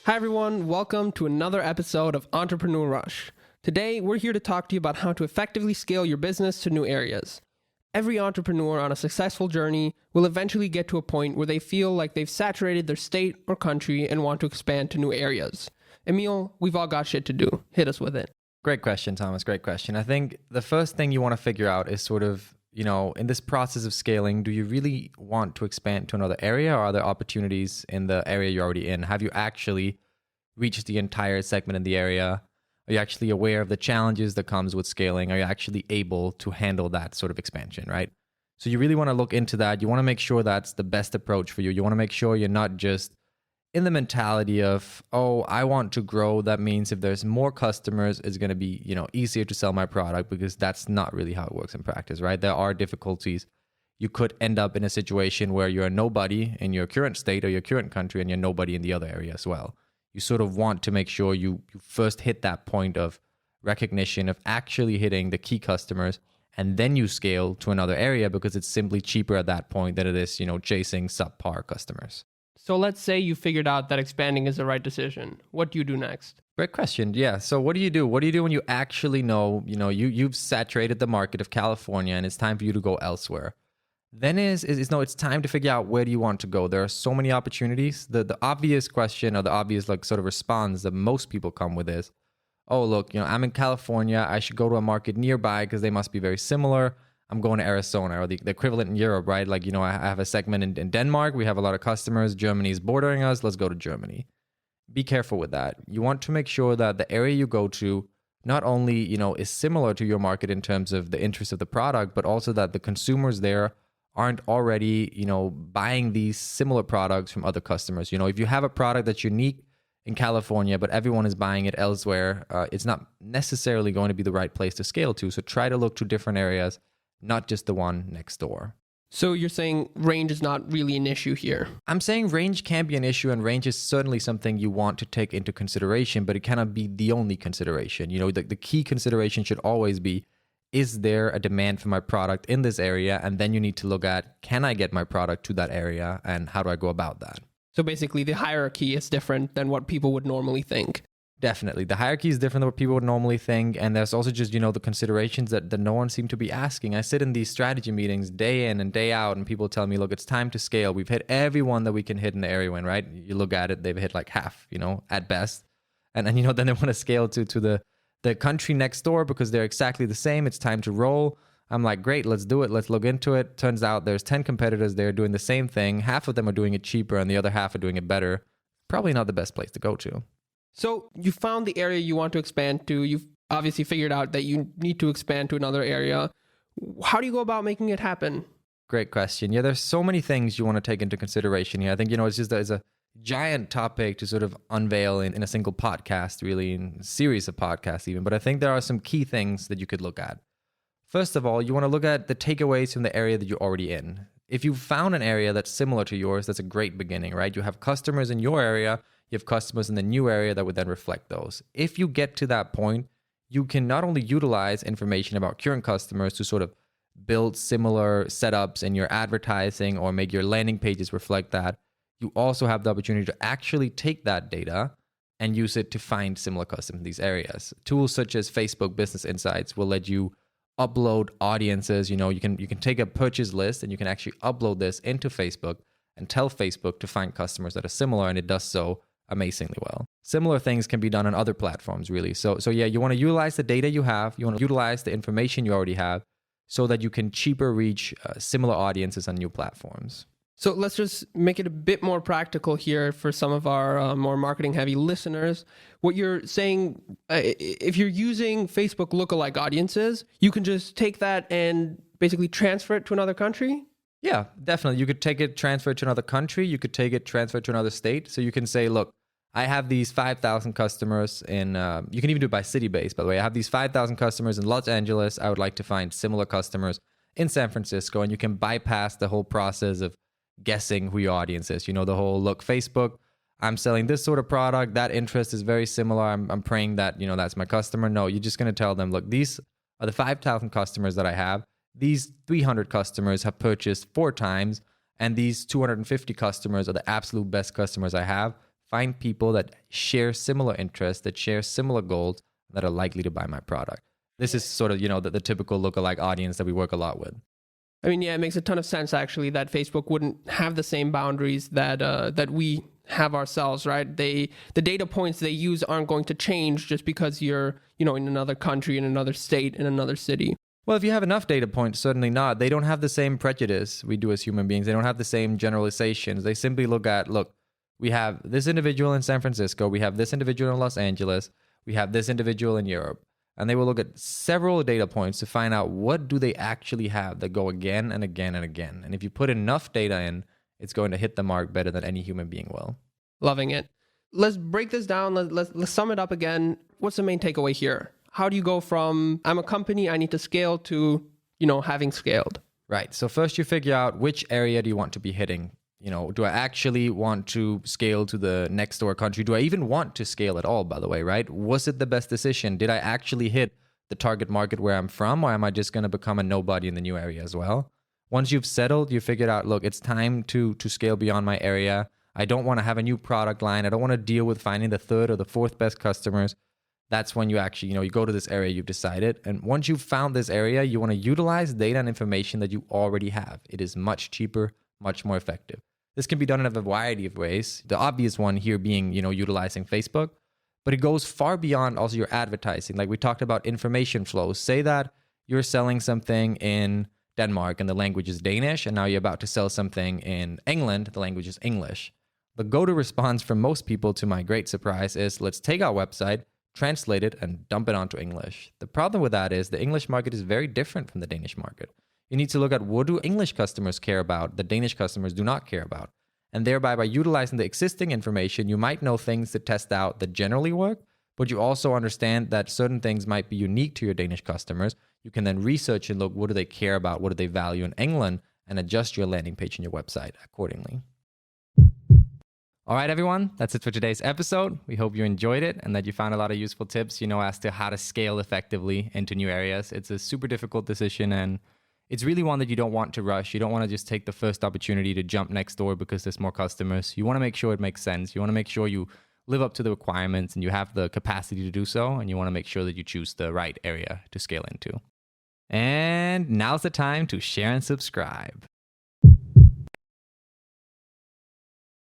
Hi everyone, welcome to another episode of Entrepreneur Rush. Today, we're here to talk to you about how to effectively scale your business to new areas. Every entrepreneur on a successful journey will eventually get to a point where they feel like they've saturated their state or country and want to expand to new areas. Emil, we've all got shit to do. Hit us with it. Great question, Thomas. Great question. I think the first thing you want to figure out is sort of, in this process of scaling, do you really want to expand to another area, or are there opportunities in the area you're already in? Have you actually reached the entire segment in the area? Are you actually aware of the challenges that comes with scaling? Are you actually able to handle that sort of expansion, right? So you really want to look into that. You want to make sure that's the best approach for you. You want to make sure you're not just in the mentality of, oh, I want to grow. That means if there's more customers, it's going to be, easier to sell my product, because that's not really how it works in practice, right? There are difficulties. You could end up in a situation where you're a nobody in your current state or your current country, and you're nobody in the other area as well. You sort of want to make sure you first hit that point of recognition of actually hitting the key customers, and then you scale to another area, because it's simply cheaper at that point than it is, chasing subpar customers. So let's say you figured out that expanding is the right decision. What do you do next? Great question. Yeah. So what do you do? What do you do when you actually know, you've saturated the market of California and it's time for you to go elsewhere? Then it's time to figure out, where do you want to go? There are so many opportunities. The obvious question, or the obvious sort of response that most people come with is, oh, look, I'm in California. I should go to a market nearby because they must be very similar. I'm going to Arizona, or the equivalent in Europe, right? I have a segment in Denmark. We have a lot of customers. Germany is bordering us. Let's go to Germany. Be careful with that. You want to make sure that the area you go to not only, is similar to your market in terms of the interest of the product, but also that the consumers there aren't already, buying these similar products from other customers. If you have a product that's unique in California, but everyone is buying it elsewhere, it's not necessarily going to be the right place to scale to. So try to look to different areas, not just the one next door. So you're saying range is not really an issue here? I'm saying range can be an issue, and range is certainly something you want to take into consideration, but it cannot be the only consideration. The key consideration should always be, is there a demand for my product in this area? And then you need to look at, can I get my product to that area, and how do I go about that? So basically the hierarchy is different than what people would normally think. Definitely. The hierarchy is different than what people would normally think. And there's also just, the considerations that no one seemed to be asking. I sit in these strategy meetings day in and day out, and people tell me, look, it's time to scale. We've hit everyone that we can hit in the area when, right? You look at it, they've hit like half, at best. And then they want to scale to the country next door because they're exactly the same. It's time to roll. I'm like, great, let's do it. Let's look into it. Turns out there's 10 competitors there doing the same thing. Half of them are doing it cheaper and the other half are doing it better. Probably not the best place to go to. So you found the area you want to expand to. You've obviously figured out that you need to expand to another area. How do you go about making it happen? Great question. Yeah, there's so many things you want to take into consideration here. I think, it's just there's a giant topic to sort of unveil in a single podcast, really, in a series of podcasts even. But I think there are some key things that you could look at. First of all, you want to look at the takeaways from the area that you're already in. If you've found an area that's similar to yours, that's a great beginning, right? You have customers in your area, you have customers in the new area that would then reflect those. If you get to that point, you can not only utilize information about current customers to sort of build similar setups in your advertising or make your landing pages reflect that. You also have the opportunity to actually take that data and use it to find similar customers in these areas. Tools such as Facebook Business Insights will let you upload audiences. You can take a purchase list and you can actually upload this into Facebook and tell Facebook to find customers that are similar, and it does so amazingly well. Similar things can be done on other platforms, really. So yeah, you want to utilize the data you have. You want to utilize the information you already have so that you can cheaper reach similar audiences on new platforms. So let's just make it a bit more practical here for some of our more marketing-heavy listeners. What you're saying, if you're using Facebook lookalike audiences, you can just take that and basically transfer it to another country? Yeah, definitely. You could take it, transfer it to another country. You could take it, transfer it to another state. So you can say, look, I have these 5,000 customers in, you can even do it by city base, by the way. I have these 5,000 customers in Los Angeles. I would like to find similar customers in San Francisco. And you can bypass the whole process of guessing who your audience is. The whole, look, Facebook, I'm selling this sort of product. That interest is very similar. I'm praying that, that's my customer. No, you're just going to tell them, look, these are the 5,000 customers that I have. These 300 customers have purchased 4 times, and these 250 customers are the absolute best customers I have. find people that share similar interests, that share similar goals, that are likely to buy my product. This is sort of, the typical lookalike audience that we work a lot with. I mean, yeah, it makes a ton of sense actually that Facebook wouldn't have the same boundaries that we have ourselves, right? The data points they use aren't going to change just because you're, in another country, in another state, in another city. Well, if you have enough data points, certainly not. They don't have the same prejudice we do as human beings. They don't have the same generalizations. They simply look, we have this individual in San Francisco. We have this individual in Los Angeles. We have this individual in Europe. And they will look at several data points to find out what do they actually have that go again and again and again. And if you put enough data in, it's going to hit the mark better than any human being will. Loving it. Let's break this down. Let's sum it up again. What's the main takeaway here? How do you go from I'm a company, I need to scale to, having scaled? Right. So first you figure out which area do you want to be hitting. Do I actually want to scale to the next door country? Do I even want to scale at all, by the way, right? Was it the best decision? Did I actually hit the target market where I'm from, or am I just going to become a nobody in the new area as well? Once you've settled, you figured out, it's time to scale beyond my area. I don't want to have a new product line. I don't want to deal with finding the third or the fourth best customers. That's when you actually, you go to this area you've decided. And once you've found this area, you want to utilize data and information that you already have. It is much cheaper, much more effective. This can be done in a variety of ways. The obvious one here being, utilizing Facebook, but it goes far beyond also your advertising. Like we talked about information flows. Say that you're selling something in Denmark and the language is Danish, and now you're about to sell something in England, the language is English. The go-to response from most people, to my great surprise, is let's take our website, translate it, and dump it onto English. The problem with that is the English market is very different from the Danish market. You need to look at what do English customers care about that Danish customers do not care about. And thereby, by utilizing the existing information, you might know things to test out that generally work, but you also understand that certain things might be unique to your Danish customers. You can then research and look, what do they care about? What do they value in England? And adjust your landing page and your website accordingly. All right, everyone, that's it for today's episode. We hope you enjoyed it and that you found a lot of useful tips, as to how to scale effectively into new areas. It's a super difficult decision, and it's really one that you don't want to rush. You don't want to just take the first opportunity to jump next door because there's more customers. You want to make sure it makes sense. You want to make sure you live up to the requirements and you have the capacity to do so. And you want to make sure that you choose the right area to scale into. And now's the time to share and subscribe.